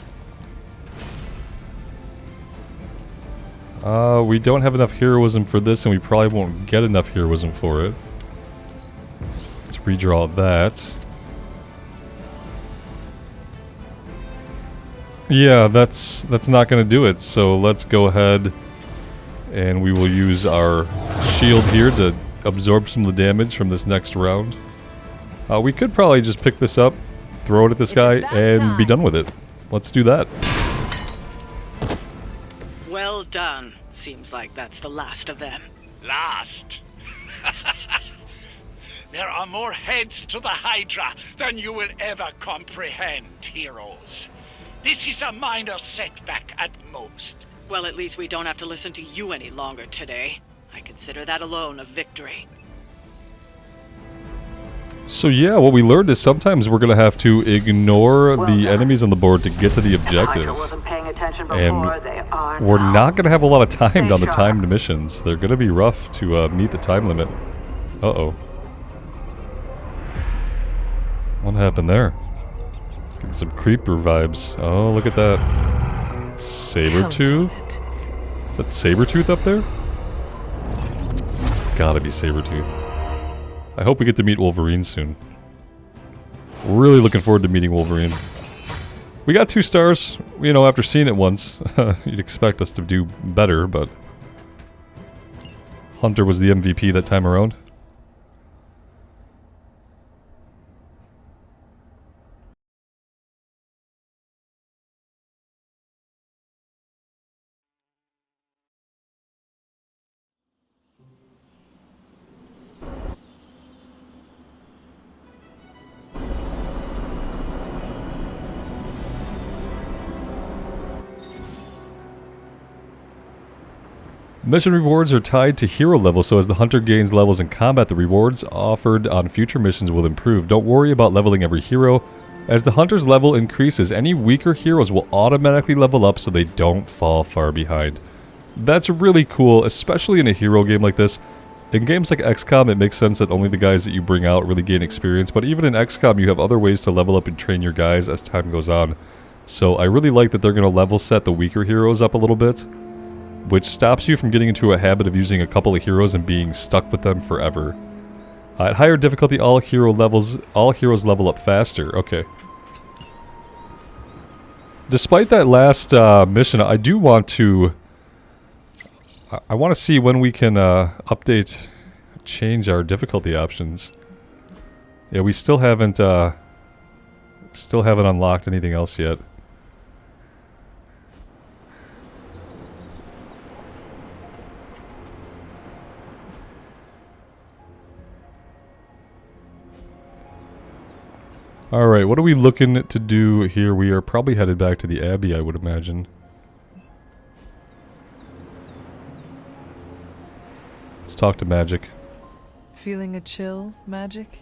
We don't have enough heroism for this, and we probably won't get enough heroism for it. Let's redraw that. Yeah, that's not gonna do it, so let's go ahead and we will use our shield here to absorb some of the damage from this next round. We could probably just pick this up, throw it at this guy, and be done with it. Let's do that. Well done. Seems like that's the last of them. Last? There are more heads to the Hydra than you will ever comprehend, heroes. This is a minor setback at most. Well, at least we don't have to listen to you any longer today. I consider that alone a victory. So yeah, what we learned is sometimes we're going to have to ignore the enemies on the board to get to the objective. And we're not going to have a lot of time on the timed missions. They're going to be rough to meet the time limit. Uh-oh. What happened there? Getting some creeper vibes. Oh, look at that. Sabretooth? Is that Sabretooth up there? It's gotta be Sabretooth. I hope we get to meet Wolverine soon. Really looking forward to meeting Wolverine. We got 2 stars. You know, after seeing it once, you'd expect us to do better, but Hunter was the MVP that time around. Mission rewards are tied to hero level, so as the hunter gains levels in combat, the rewards offered on future missions will improve. Don't worry about leveling every hero. As the hunter's level increases, any weaker heroes will automatically level up so they don't fall far behind. That's really cool, especially in a hero game like this. In games like XCOM, it makes sense that only the guys that you bring out really gain experience, but even in XCOM, you have other ways to level up and train your guys as time goes on. So I really like that they're going to level set the weaker heroes up a little bit, which stops you from getting into a habit of using a couple of heroes and being stuck with them forever. At higher difficulty, all heroes level up faster. Okay. Despite that last mission, I do want to... I want to see when we can change our difficulty options. Yeah, we still haven't unlocked anything else yet. Alright, what are we looking to do here? We are probably headed back to the Abbey, I would imagine. Let's talk to Magic. Feeling a chill, Magic?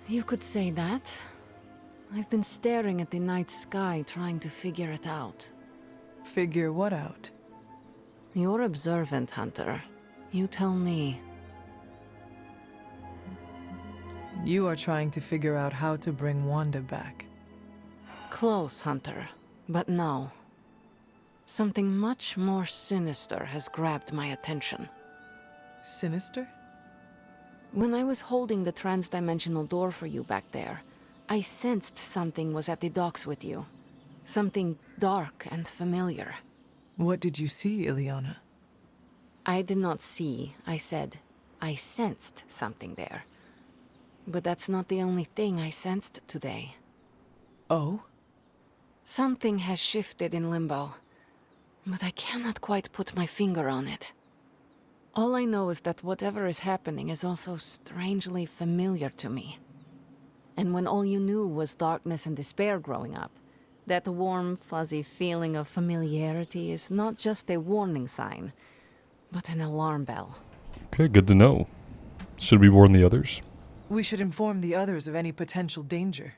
You could say that. I've been staring at the night sky trying to figure it out. Figure what out? You're observant, Hunter. You tell me. You are trying to figure out how to bring Wanda back. Close, Hunter. But no. Something much more sinister has grabbed my attention. Sinister? When I was holding the trans-dimensional door for you back there, I sensed something was at the docks with you. Something dark and familiar. What did you see, Ileana? I did not see. I said, I sensed something there. But that's not the only thing I sensed today. Oh? Something has shifted in Limbo, but I cannot quite put my finger on it. All I know is that whatever is happening is also strangely familiar to me. And when all you knew was darkness and despair growing up, that warm, fuzzy feeling of familiarity is not just a warning sign, but an alarm bell. Okay, good to know. Should we warn the others? We should inform the others of any potential danger.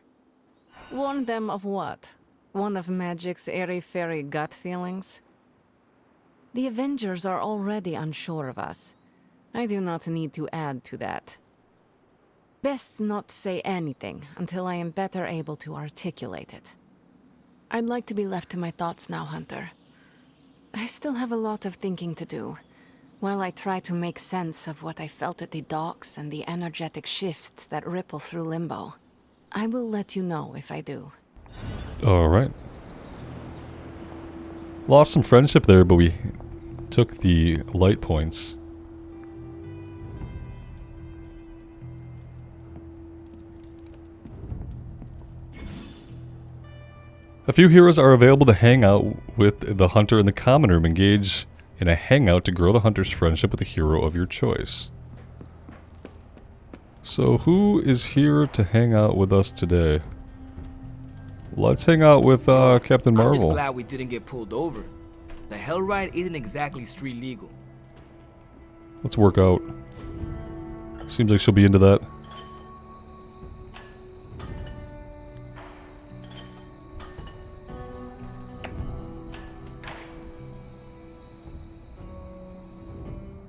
Warn them of what? One of Magic's airy-fairy gut feelings? The Avengers are already unsure of us. I do not need to add to that. Best not say anything until I am better able to articulate it. I'd like to be left to my thoughts now, Hunter. I still have a lot of thinking to do, while I try to make sense of what I felt at the docks and the energetic shifts that ripple through Limbo. I will let you know if I do. Alright. Lost some friendship there, but we took the light points. A few heroes are available to hang out with the hunter in the common room. Engage in a hangout to grow the hunter's friendship with a hero of your choice. So who is here to hang out with us today? Let's hang out with Captain Marvel. I'm just glad we didn't get pulled over. The hell ride isn't exactly street legal. Let's work out. Seems like she'll be into that.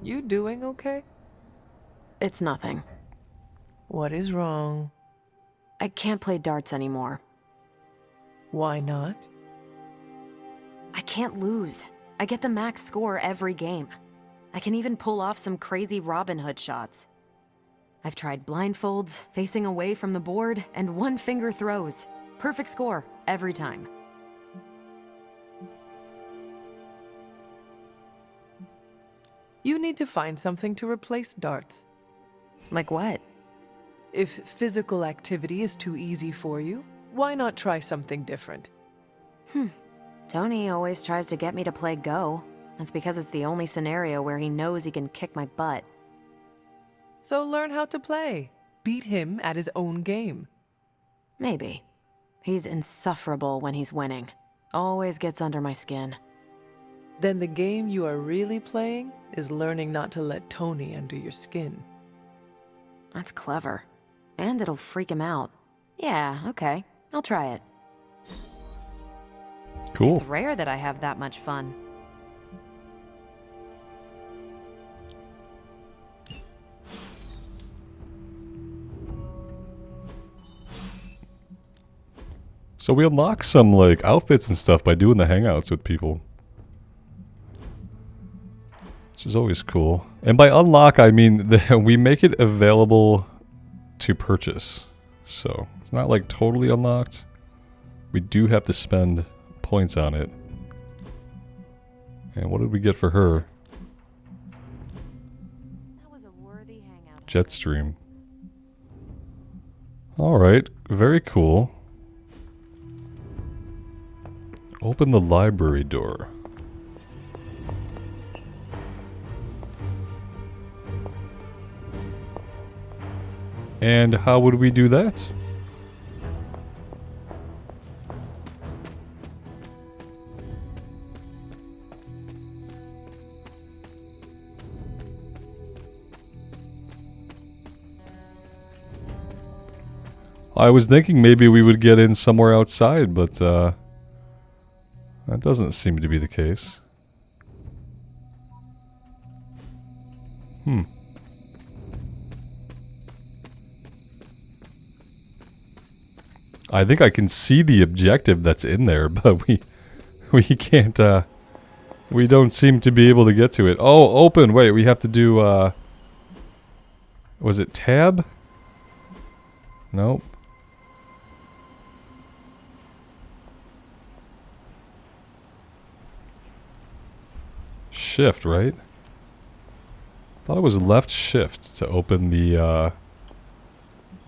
You doing okay? It's nothing. What is wrong? I can't play darts anymore. Why not? I can't lose. I get the max score every game. I can even pull off some crazy Robin Hood shots. I've tried blindfolds, facing away from the board, and one-finger throws. Perfect score, every time. You need to find something to replace darts. Like what? If physical activity is too easy for you, why not try something different? Tony always tries to get me to play Go. That's because it's the only scenario where he knows he can kick my butt. So learn how to play. Beat him at his own game. Maybe. He's insufferable when he's winning. Always gets under my skin. Then the game you are really playing is learning not to let Tony under your skin. That's clever. And it'll freak him out. Yeah, okay. I'll try it. Cool. It's rare that I have that much fun. So we unlock some like outfits and stuff by doing the hangouts with people, which is always cool. And by unlock, I mean we make it available to purchase. So it's not like totally unlocked. We do have to spend points on it. And what did we get for her? That was a worthy hangout. Jetstream. Alright, very cool. Open the library door. And how would we do that? I was thinking maybe we would get in somewhere outside, but that doesn't seem to be the case. I think I can see the objective that's in there, but we can't, we don't seem to be able to get to it. Oh, open! Wait, we have to do, was it tab? Nope. Shift, right? Thought it was left shift to open the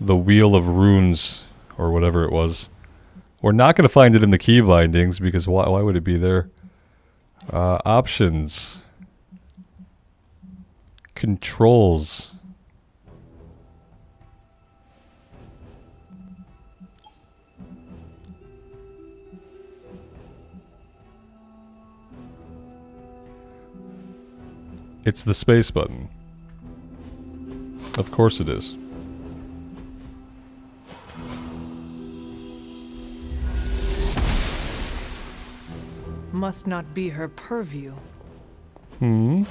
Wheel of Runes, or whatever it was. We're not going to find it in the key bindings, because why would it be there? Options. Controls. It's the space button. Of course it is. Must not be her purview. There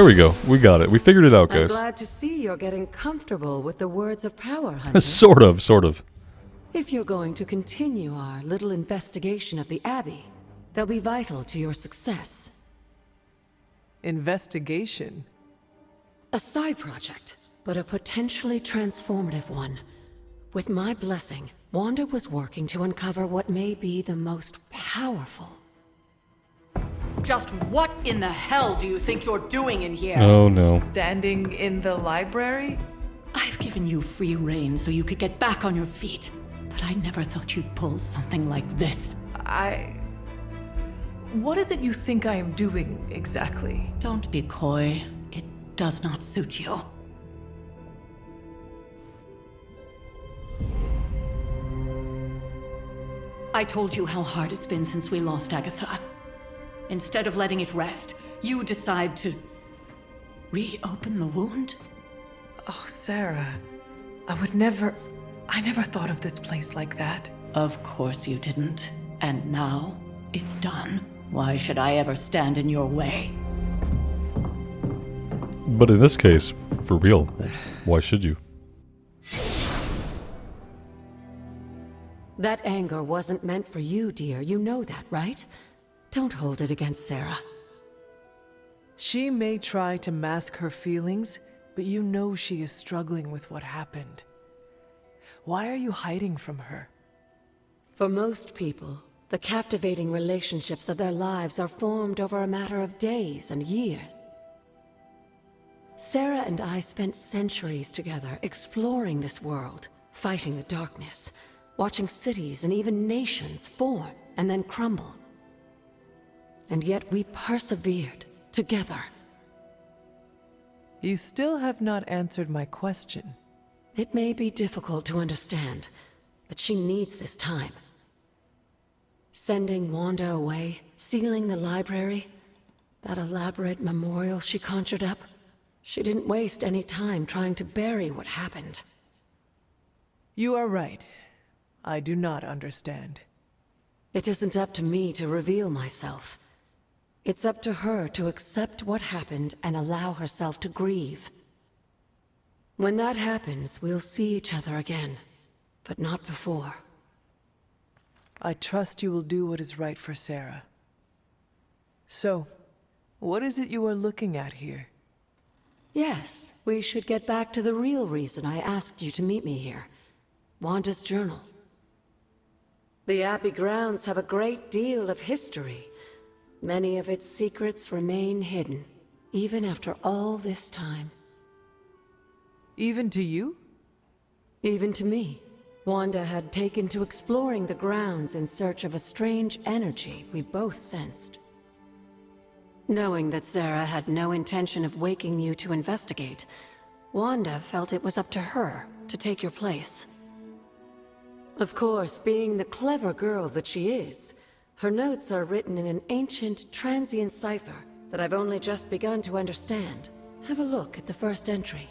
we go. We got it. We figured it out, I'm guys. glad to see you're getting comfortable with the words of power, Hunter. Sort of. If you're going to continue our little investigation at the Abbey, they'll be vital to your success. Investigation? A side project, but a potentially transformative one. With my blessing, Wanda was working to uncover what may be the most powerful. Just what in the hell do you think you're doing in here? Oh no. Standing in the library? I've given you free rein so you could get back on your feet, but I never thought you'd pull something like this. What is it you think I am doing, exactly? Don't be coy. It does not suit you. I told you how hard it's been since we lost Agatha. Instead of letting it rest, you decide to reopen the wound? Oh, Sarah. I never thought of this place like that. Of course you didn't. And now, it's done. Why should I ever stand in your way? But in this case, for real, why should you? That anger wasn't meant for you, dear. You know that, right? Don't hold it against Sarah. She may try to mask her feelings, but you know she is struggling with what happened. Why are you hiding from her? For most people, The captivating relationships of their lives are formed over a matter of days and years. Sarah and I spent centuries together exploring this world, fighting the darkness, watching cities and even nations form and then crumble. And yet we persevered together. You still have not answered my question. It may be difficult to understand, but she needs this time. Sending Wanda away, sealing the library, that elaborate memorial she conjured up, she didn't waste any time trying to bury what happened. You are right. I do not understand. It isn't up to me to reveal myself. It's up to her to accept what happened and allow herself to grieve. When that happens, we'll see each other again, but not before. I trust you will do what is right for Sarah. So, what is it you are looking at here? Yes, we should get back to the real reason I asked you to meet me here. Wanda's journal. The Abbey grounds have a great deal of history. Many of its secrets remain hidden, even after all this time. Even to you? Even to me. Wanda had taken to exploring the grounds in search of a strange energy we both sensed. Knowing that Sarah had no intention of waking you to investigate, Wanda felt it was up to her to take your place. Of course, being the clever girl that she is, her notes are written in an ancient, transient cipher that I've only just begun to understand. Have a look at the first entry.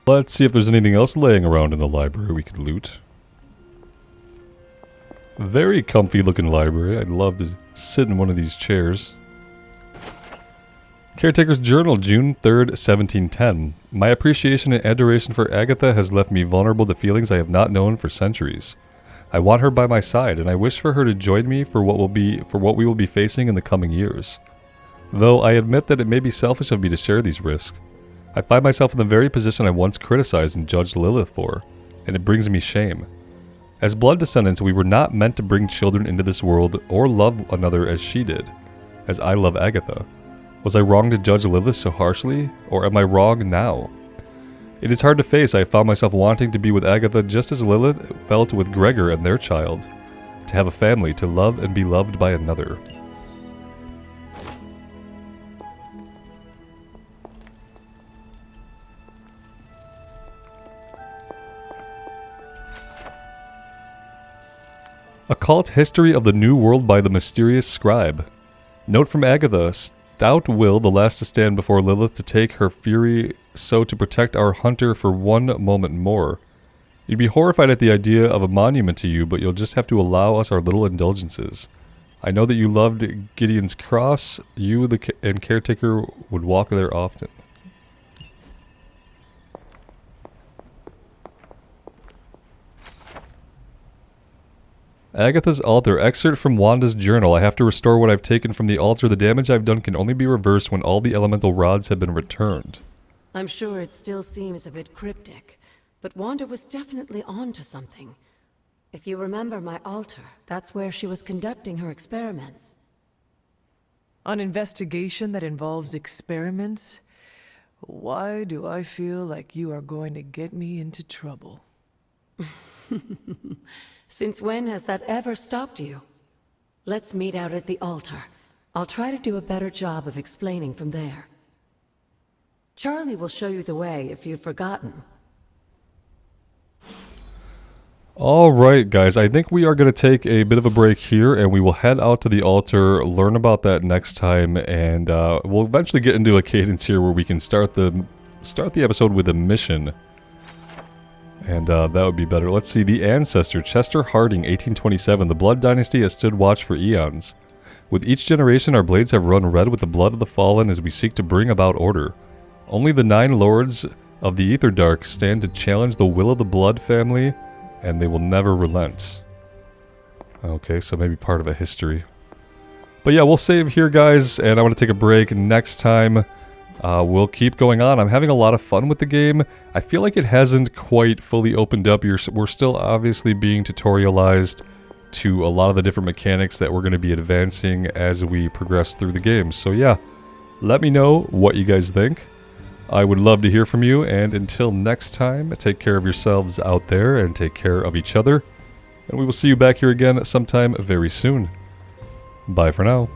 Let's see if there's anything else laying around in the library we could loot. Very comfy looking library. I'd love to sit in one of these chairs. Caretaker's Journal, June 3rd, 1710. My appreciation and adoration for Agatha has left me vulnerable to feelings I have not known for centuries. I want her by my side, and I wish for her to join me for what we will be facing in the coming years. Though I admit that it may be selfish of me to share these risks, I find myself in the very position I once criticized and judged Lilith for, and it brings me shame. As blood descendants, we were not meant to bring children into this world or love another as she did, as I love Agatha. Was I wrong to judge Lilith so harshly, or am I wrong now? It is hard to face. I found myself wanting to be with Agatha just as Lilith felt with Gregor and their child, to have a family, to love and be loved by another. Occult History of the New World by the Mysterious Scribe. Note from Agatha, stout will the last to stand before Lilith to take her fury so to protect our hunter for one moment more. You'd be horrified at the idea of a monument to you, but you'll just have to allow us our little indulgences. I know that you loved Gideon's Cross. You and Caretaker would walk there often. Agatha's altar. Excerpt from Wanda's journal. I have to restore what I've taken from the altar. The damage I've done can only be reversed when all the elemental rods have been returned. I'm sure it still seems a bit cryptic, but Wanda was definitely onto something. If you remember my altar, that's where she was conducting her experiments. An investigation that involves experiments? Why do I feel like you are going to get me into trouble? Since when has that ever stopped you? Let's meet out at the altar. I'll try to do a better job of explaining from there. Charlie will show you the way if you've forgotten. Alright guys, I think we are going to take a bit of a break here and we will head out to the altar, learn about that next time, and we'll eventually get into a cadence here where we can start the episode with a mission. And that would be better. Let's see. The Ancestor, Chester Harding, 1827. The Blood Dynasty has stood watch for eons. With each generation, our blades have run red with the blood of the fallen as we seek to bring about order. Only the 9 lords of the Ether Dark stand to challenge the will of the Blood family, and they will never relent. Okay, so maybe part of a history. But yeah, we'll save here, guys, and I want to take a break. Next time, we'll keep going on. I'm having a lot of fun with the game. I feel like it hasn't quite fully opened up. We're still obviously being tutorialized to a lot of the different mechanics that we're going to be advancing as we progress through the game. So yeah, let me know what you guys think. I would love to hear from you, and until next time, take care of yourselves out there and take care of each other. And we will see you back here again sometime very soon. Bye for now.